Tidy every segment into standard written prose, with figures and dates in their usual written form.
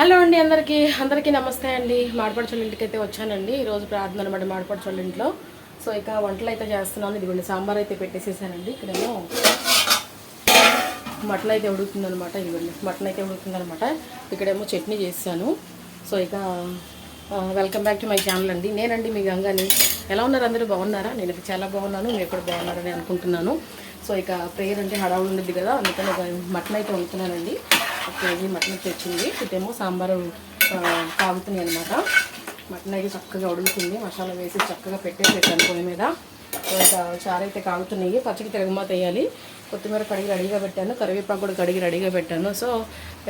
Hello అండి, అందరికీ నమస్తే అండి. మాడపడుచోళ్ళ ఇంటికి అయితే వచ్చానండి. ఈరోజు ప్రార్థన అనమాట మాడపడుచోళ్ళ ఇంట్లో. సో ఇక వంటలు అయితే చేస్తున్నాను. ఇదిగోండి సాంబార్ అయితే పెట్టేసేసానండి. ఇక్కడేమో మటన్ అయితే ఉడుకుతుందనమాట. ఇదిగోండి మటన్ అయితే ఉడుకుతుందనమాట. ఇక్కడేమో చట్నీ చేస్తాను. సో ఇక welcome back to my channel అండి. నేనండి మీ గంగాని. ఎలా ఉన్నారు? అందరూ బాగున్నారా? నేను చాలా బాగున్నాను, మీరు కూడా బాగున్నారని అనుకుంటున్నాను. సో ఇక ప్రేయర్ అంటే హడావుడు ఉండద్ది కదా, అందుకని ఒక మటన్ అయితే వండుతున్నానండి. ఒక కేజీ మటన్ తెచ్చింది. ఇటేమో సాంబారు కాగుతున్నాయి అనమాట. మటన్ అయితే చక్కగా ఉడుకుతుంది. మసాలా వేసి చక్కగా పెట్టేసేసాను పొయ్యి మీద. సో ఇక చారు అయితే కాగుతున్నాయి. పచ్చడి తిరగమాత వేయాలి. కొత్తిమీర కడిగి రెడీగా పెట్టాను, కరివేపాకు కూడా కడిగి రెడీగా పెట్టాను. సో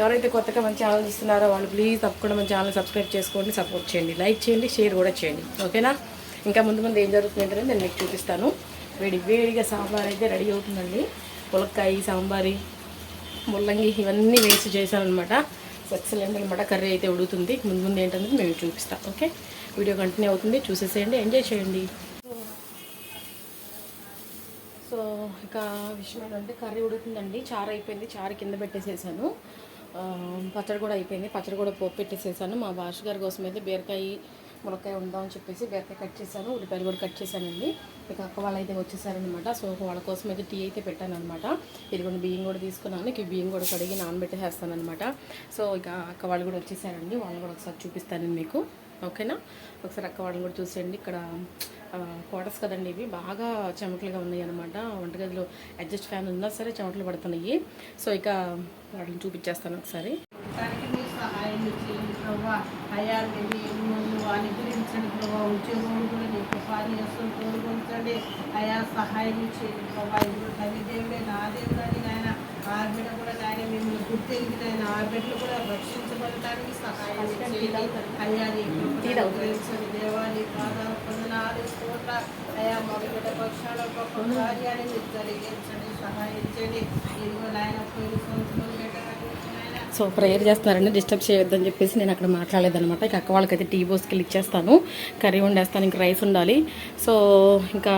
ఎవరైతే కొత్తగా మంచి ఛానల్ ఇస్తున్నారో వాళ్ళు ప్లీజ్ తప్పకుండా మన ఛానల్ సబ్స్క్రైబ్ చేసుకోండి, సపోర్ట్ చేయండి, లైక్ చేయండి, షేర్ కూడా చేయండి. ఓకేనా? ఇంకా ముందు ఏం జరుగుతుందంటే నేను మీకు చూపిస్తాను. వేడిగా సాంబార్ అయితే రెడీ అవుతుందండి. ములక్కాయ, సాంబారి, ముల్లంగి ఇవన్నీ వేసి చేశాను అనమాట. ఎక్సలెంట్ అనమాట. కర్రీ అయితే ఉడుకుతుంది. ముందు ఏంటనేది మేము చూపిస్తాం. ఓకే, వీడియో కంటిన్యూ అవుతుంది, చూసేసేయండి, ఎంజాయ్ చేయండి. సో ఇక విషయం ఏంటంటే కర్రీ ఉడుకుతుందండి. చారు అయిపోయింది, చారు కింద పెట్టేసేసాను. పచ్చడి కూడా అయిపోయింది, పచ్చడి కూడా పోపు పెట్టేసేసాను. మా భాష గారి కోసం అయితే బీరకాయ మునక్కాయ ఉందామని చెప్పేసి బీరకాయ కట్ చేశాను, ఉల్లిపాయలు కూడా కట్ చేశానండి. ఇక అక్క వాళ్ళు అయితే వచ్చేసారనమాట. సో వాళ్ళ కోసం అయితే టీ అయితే పెట్టాను అనమాట. ఇదిగోండి బియ్యం కూడా తీసుకున్నాను. ఇక బియ్యం కూడా కడిగి నానబెట్టేస్తాను అనమాట. సో ఇక అక్క వాళ్ళు కూడా వచ్చేసారండి. వాళ్ళని కూడా ఒకసారి చూపిస్తాను మీకు. ఓకేనా? ఒకసారి అక్క వాళ్ళని కూడా చూసేయండి. ఇక్కడ క్వార్టర్స్ కదండి, ఇవి బాగా చెమటలుగా ఉన్నాయి అనమాట. వంటగదిలో అడ్జస్ట్ ఫ్యాన్ ఉన్నా సరే చెమటలు పడుతున్నాయి. సో ఇక వాటిని చూపించేస్తాను ఒకసారి. అనుగ్రహించండి ప్రభావ. ఉద్యోగం కూడా నీకు కార్యస్తులు కోరుకుంటండి అయా, సహాయం చేయండి ప్రభావ. ఇప్పుడు తల్లిదేవుడే నా దేవుడు అని నాయన ఆర్బిడ్డ కూడా నాయన మిమ్మల్ని గుర్తించి నాయన ఆర్బిడ్డలు కూడా రక్షించబడటానికి సహాయం చేయండి అయ్యా. నీకు దేవాన్ని పాదాలు పొందనాలు కోట్ల అయా. మొదటి పక్షాల గొప్ప కార్యాన్ని మీరు జరిగించండి, సహాయం చేయండి. ఇదిగో నాయన పోయిన సంవత్సరం సో ప్రేయర్ చేస్తున్నారండి, డిస్టర్బ్ చేయొద్దని చెప్పేసి నేను అక్కడ మాట్లాడలేదనమాట. ఇక అక్క వాళ్ళకైతే టీ బోస్కెళ్ళి ఇచ్చేస్తాను, కర్రీ వండేస్తాను, ఇంకా రైస్ ఉండాలి. సో ఇంకా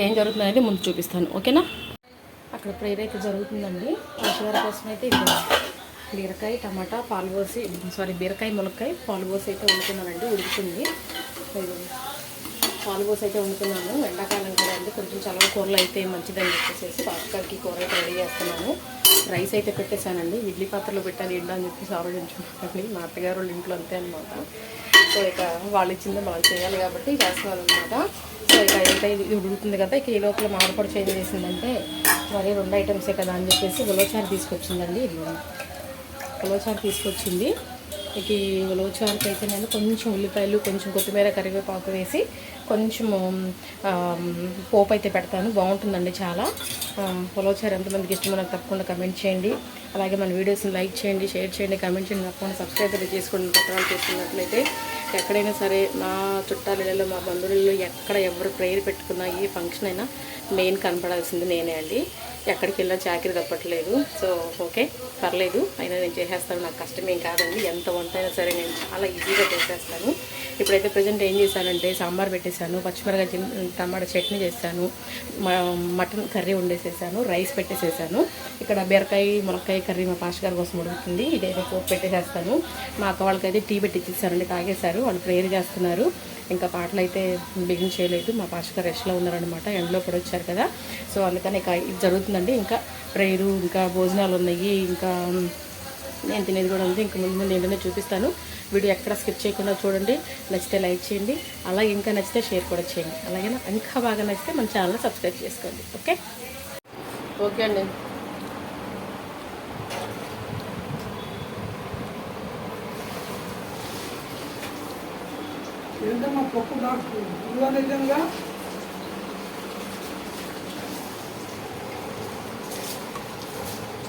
ఏం జరుగుతుంది అనేది ముందు చూపిస్తాను. ఓకేనా? అక్కడ ప్రేయర్ అయితే జరుగుతుందండి. ఆశీర్వాద కోసం అయితే బీరకాయ టమాటా పాలు పోసి బీరకాయ ములక్కాయ పాలు పోసి అయితే వండుతున్నానండి. ఉడుకుతుంది. పాలు పోసి అయితే వండుతున్నాను. ఎండాకాలం కూడా అండి, కొంచెం చల్లవ కూరలు అయితే మంచిదని చెప్పేసి పాపకాయకి కూర అయితే రెడీ చేస్తున్నాను. రైస్ అయితే పెట్టేశానండి. ఇడ్లీ పాత్రలో పెట్టాలి ఎండ అని చెప్పేసి ఆలోచించుకుంటాను. మా అత్తగారు వాళ్ళ ఇంట్లో అంతే అనమాట. సో ఇక వాళ్ళు ఇచ్చిందే వాళ్ళు చేయాలి కాబట్టి చేస్తున్నారు అనమాట. సో ఇక ఏంటంటే ఇది ఉడుకుతుంది కదా. ఇక ఈ లోపల మామిడిపొడి చేంజ్ చేసిందంటే మరి 2 ఐటమ్సే కదా అని చెప్పేసి ఉలవచారు తీసుకొచ్చిందండి. ఇది ఉలవచారు తీసుకొచ్చింది. ఇక ఈ ఉలవచారుకి అయితే నేను కొంచెం ఉల్లిపాయలు, కొంచెం కొత్తిమీర, కరివేపాకు వేసి కొంచెము పోపు అయితే పెడతాను. బాగుంటుందండి చాలా. ఉలవచారు ఎంతమందికి ఇష్టమో నాకు తప్పకుండా కమెంట్ చేయండి. అలాగే మన వీడియోస్ని లైక్ చేయండి, షేర్ చేయండి, కమెంట్ చేయండి. తప్పకుండా సబ్స్క్రైబ్ అయితే చేసుకోండి. కొత్తగా చేసుకున్నట్లయితే ఎక్కడైనా సరే మా చుట్టాలలో, మా బంధువులలో ఎక్కడ ఎవరు ప్రేయర్ పెట్టుకున్నా, ఏ ఫంక్షన్ అయినా మెయిన్ కనపడాల్సింది నేనే అండి. ఎక్కడికి వెళ్ళినా చాకరీ తప్పట్లేదు. సో ఓకే, పర్లేదు, అయినా నేను చేసేస్తాను. నాకు కష్టమేం కాదండి. ఎంత వంట అయినా సరే నేను చాలా ఈజీగా చేసేస్తాను. ఇప్పుడైతే ప్రజెంట్ ఏం చేశానంటే సాంబార్ పెట్టేశాను, పచ్చిమిరకాయ టమాటా చట్నీ చేశాను, మటన్ కర్రీ వండేసేసాను, రైస్ పెట్టేసేసాను. ఇక్కడ బీరకాయ మునక్కాయ కర్రీ మా పాష గారి కోసం ఉడుకుతుంది. ఇదైతే పోపు పెట్టేసేస్తాను. మా అక్క వాళ్ళకైతే టీ పెట్టి ఇచ్చేసారండి, తాగేశారు. వాళ్ళు ప్రేయర్ చేస్తున్నారు. ఇంకా పాటలు అయితే బిగిన్ చేయలేదు. మా పాష గారు రెస్ట్లో ఉన్నారనమాట, ఎండలో కూడా వచ్చారు కదా. సో అందుకని ఇక ఇది జరుగుతుందండి. ఇంకా ప్రేయరు, ఇంకా భోజనాలు ఉన్నాయి, ఇంకా నేను తినేది కూడా ఉంది. ఇంకా ముందు ఏంటనే చూపిస్తాను. వీడియో ఎక్కడ స్కిప్ చేయకుండా చూడండి. నచ్చితే లైక్ చేయండి, అలాగే ఇంకా నచ్చితే షేర్ కూడా చేయండి. అలాగే ఇంకా బాగా నచ్చితే మన ఛానల్ సబ్స్క్రైబ్ చేసుకోండి. ఓకే ఓకే అండి.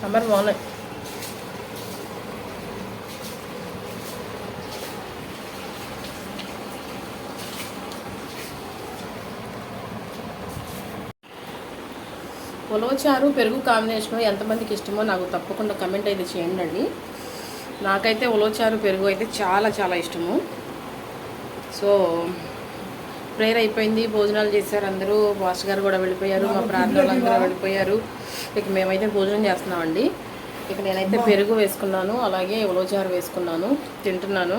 సాంబార్ బాగున్నాయి. ఉలవచారు పెరుగు కాంబినేషన్ ఎంతమందికి ఇష్టమో నాకు తప్పకుండా కమెంట్ అయితే చేయండి. నాకైతే ఉలవచారు పెరుగు అయితే చాలా చాలా ఇష్టము. సో ప్రేయర్ అయిపోయింది, భోజనాలు చేశారు అందరూ. బాస్ గారు కూడా వెళ్ళిపోయారు, మా ప్రార్థనలు అందరూ వెళ్ళిపోయారు. ఇక మేమైతే భోజనం చేస్తున్నామండి. ఇక నేనైతే పెరుగు వేసుకున్నాను, అలాగే ఉలవచారు వేసుకున్నాను, తింటున్నాను.